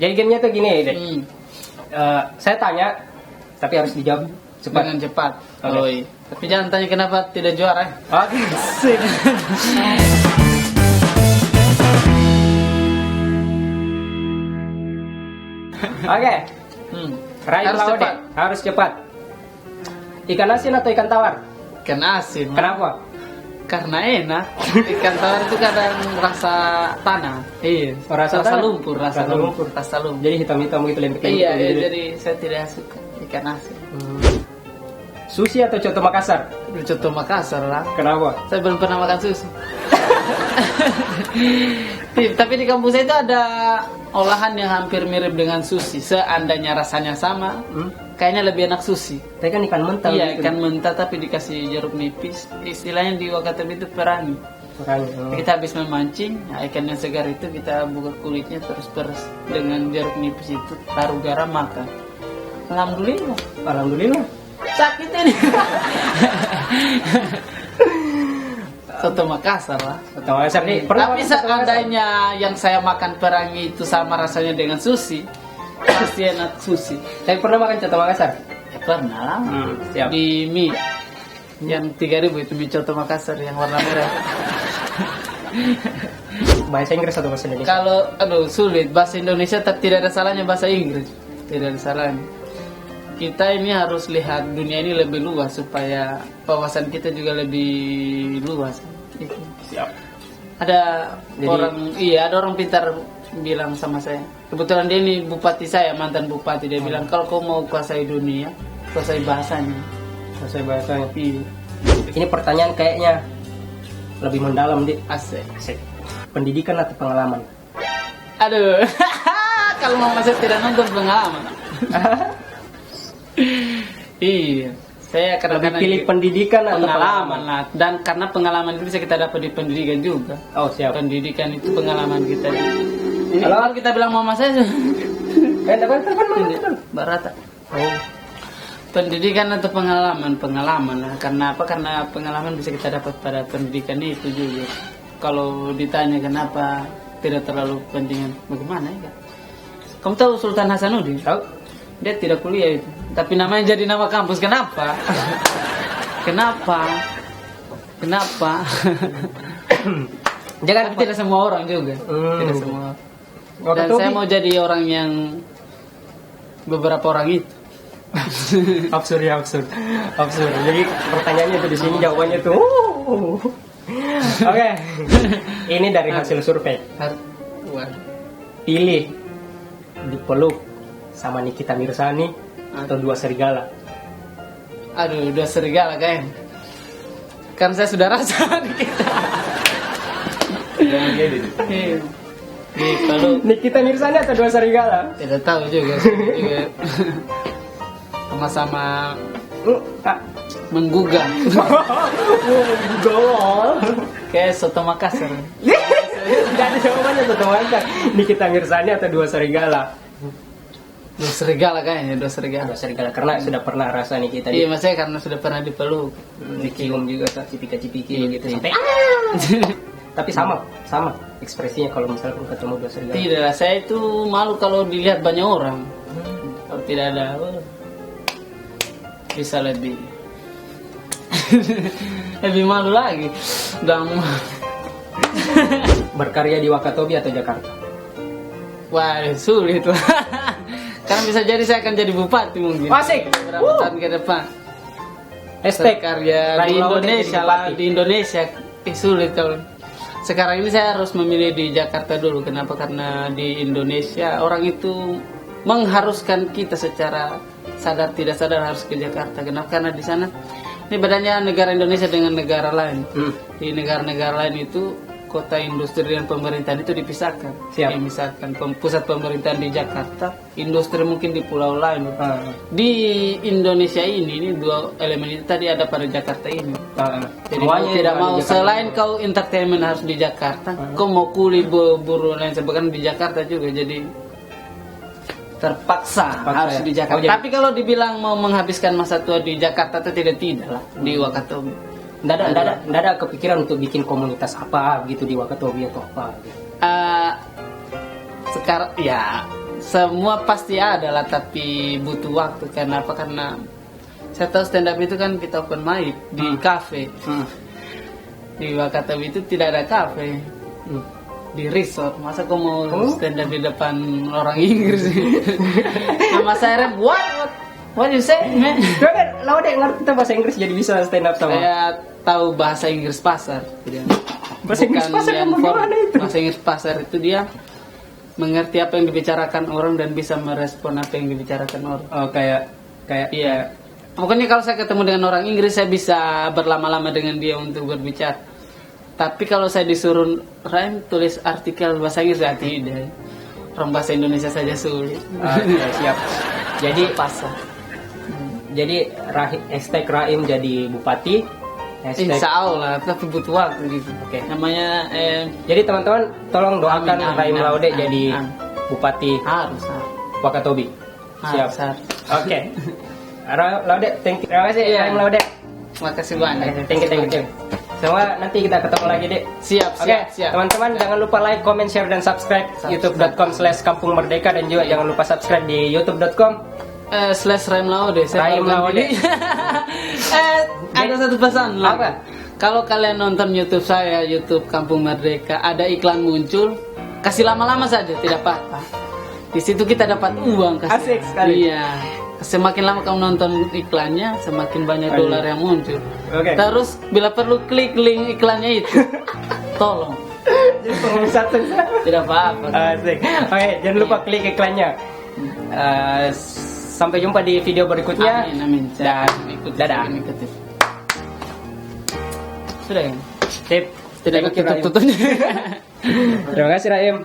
Jadi gamenya tuh gini deh. Saya tanya, tapi harus dijawab cepat. Dengan cepat. Oke. Oh, iya. Tapi jangan tanya kenapa tidak juara. Oke. Oke. Rai Harus Laude. cepat. Harus cepat. Ikan asin atau ikan tawar? Ikan asin. Kenapa? Karena enak. Ikan tawar itu kadang rasa tanah. Iya. Oh, rasa tanah? lumpur, rasa Rasa lumpur, rasa lumpur. Jadi hitam-hitam gitu lembek. Iya, jadi saya tidak suka ikan asin. Sushi atau coto Makassar? Coto Makassar lah. Kenapa? Saya belum pernah makan sushi. Tapi di kampus saya itu ada olahan yang hampir mirip dengan sushi. Seandainya rasanya sama, kayaknya lebih enak sushi. Tapi kan ikan mentah. Iya, gitu. ikan mentah tapi dikasih jeruk nipis. Istilahnya di Wakatobi itu perangi. Orangnya. Kita habis memancing, nah, ikan yang segar itu kita buka kulitnya terus peres dengan jeruk nipis itu, taruh garam makan. Alhamdulillah. Alhamdulillah. Sakit ini. Soto Makassar lah. Coto Makassar nih. Tapi seandainya yang saya makan perangi itu sama rasanya dengan sushi, pasti enak sushi. Saya pernah makan coto Makassar. Ya, pernah lah. Siap. Di mie yang 3.000 itu mie Coto Makassar yang warna merah. Bahasa Inggris atau bahasa Indonesia? Kalau sulit bahasa Indonesia tapi tidak ada salahnya bahasa Inggris. Tidak ada salahnya. Kita ini harus lihat dunia ini lebih luas supaya wawasan kita juga lebih luas. Siap. Ada Jadi- ada orang pintar bilang sama saya. Kebetulan dia ini bupati saya, mantan bupati. Dia bilang kalau kau mau kuasai dunia, kuasai bahasanya. Bahasanya. Iya. Ini pertanyaan kayaknya lebih mendalam di Asik. pendidikan atau pengalaman. Aduh. Kalau mama saya tidak nonton pengalaman. Iya. Saya Lebih kadang-kadang pilih pendidikan atau pengalaman lah. Dan karena pengalaman itu bisa kita dapat di pendidikan juga. Oh siap. Pendidikan itu pengalaman kita. Ini Halo? kalau kita bilang mama saya Dapat telepon mana? Barata. Oh. Pendidikan atau pengalaman lah. Karena apa? Karena pengalaman bisa kita dapat pada pendidikan itu juga. Kalau ditanya kenapa tidak terlalu pentingan, bagaimana ya? Kamu tahu Sultan Hasanuddin? Tahu? Dia tidak kuliah itu, tapi namanya jadi nama kampus. Kenapa? Kenapa? Jangan Tapi tidak semua orang juga. Tidak semua. Dan saya mau jadi orang yang beberapa orang itu. absurd. Jadi pertanyaannya tuh di sini jawabannya tuh. Oke. Ini dari hasil survei. Pilih dipeluk sama Nikita Mirzani atau dua serigala. Aduh, dua serigala kan? Kan saya sudah rasa Nikita. Kalau Nikita Mirzani atau dua serigala? tidak tahu juga. Sama-sama menggugah. Gol. Kayak soto Makassar. Gak ada jawabannya tuh teman-teman. Nikita Mirzani atau dua serigala? Dua serigala kayaknya, dua serigala. Dua serigala karena sudah pernah rasa Nikita. Iya, maksudnya karena sudah pernah dipeluk. Dicium juga cipika-cipiki gitu Iya. sampai tapi sama ekspresinya kalau misalkan ketemu dua serigala. Tidak, saya itu malu kalau dilihat banyak orang. Kalau tidak ada, bisa lebih lebih malu lagi. Dan Berkarya di Wakatobi atau Jakarta? wah, sulit lah. Karena bisa jadi saya akan jadi bupati mungkin. Asik. Beberapa tahun ke depan. Hashtag Karya Rai di Laude Indonesia jadi lah, bupati. di Indonesia sulit kalau sekarang ini saya harus memilih di Jakarta dulu. Kenapa? Karena di Indonesia orang itu mengharuskan kita secara sadar tidak sadar harus ke Jakarta. Kenapa? Karena di sana ini bedanya negara Indonesia dengan negara lain. Di negara-negara lain itu kota industri dan pemerintahan itu dipisahkan. Siap. Ya, misalkan pusat pemerintahan di Jakarta, industri mungkin di pulau lain. Di Indonesia ini dua elemen itu tadi ada pada Jakarta ini. Jadi mau tidak mau selain kau entertainment harus di Jakarta, kau mau kuli buruh lain sebagainya di Jakarta juga. Jadi terpaksa harus di Jakarta. Tapi kalau dibilang mau menghabiskan masa tua di Jakarta itu tidak lah di Wakatobi. Nggak ada kepikiran untuk bikin komunitas apa gitu di Wakatobi atau apa gitu. Sekarang ya semua pasti ada lah, tapi butuh waktu. Karena apa? Karena saya tahu stand up itu kan kita open mic di cafe. Di Wakatobi itu tidak ada cafe. Di resort. Masa kau mau stand up di depan orang Inggris? Nama saya Rem, what you say, man? Laude ngerti bahasa Inggris jadi bisa stand up sama. Saya tahu bahasa Inggris pasar. Bahasa Inggris pasar yang kamu gimana itu? Bahasa Inggris pasar itu dia mengerti apa yang dibicarakan orang dan bisa merespon apa yang dibicarakan orang. Oh, kayak Iya. Pokoknya kalau saya ketemu dengan orang Inggris, saya bisa berlama-lama dengan dia untuk berbicara. Tapi kalau saya disuruh Raim tulis artikel bahasa Inggris, tidak. Orang bahasa Indonesia saja sulit. Siap. Jadi pasar. Jadi hashtag Raim jadi bupati. Hashtag. Insya Allah, tapi butuh waktu gitu. Oke. Namanya Jadi teman-teman tolong doakan Amin, Raim amin, Laude amin, jadi amin. bupati harus. Wakatobi. Siap. Harus. Oke. Laude, thank you. Terima kasih Iya. Raim Laude. Makasih banyak. Thank you. Semua nanti kita ketemu lagi, Dek. Siap, Oke, siap. teman-teman jangan lupa like, comment, share, dan subscribe youtube.com/kampung merdeka dan juga jangan lupa subscribe di youtube.com /Raim Laude. Raim Laude. Ada satu pesan. Apa? Kalau kalian nonton YouTube saya, YouTube Kampung Merdeka, ada iklan muncul, kasih lama-lama saja, tidak apa-apa. Di situ kita dapat uang. Asik sekali. Iya. Semakin lama kamu nonton iklannya, semakin banyak dolar yang muncul. Oke. Terus bila perlu klik link iklannya itu. Tolong. Jadi pengurus satu. Tidak apa-apa. Asik. Oke, jangan lupa klik iklannya. Sampai jumpa di video berikutnya. Amin. Dan dadah. Ikuti. Sudah ya? Sip. Tidak Thank you, Raim. tutup-tutupnya. Terima kasih Raim.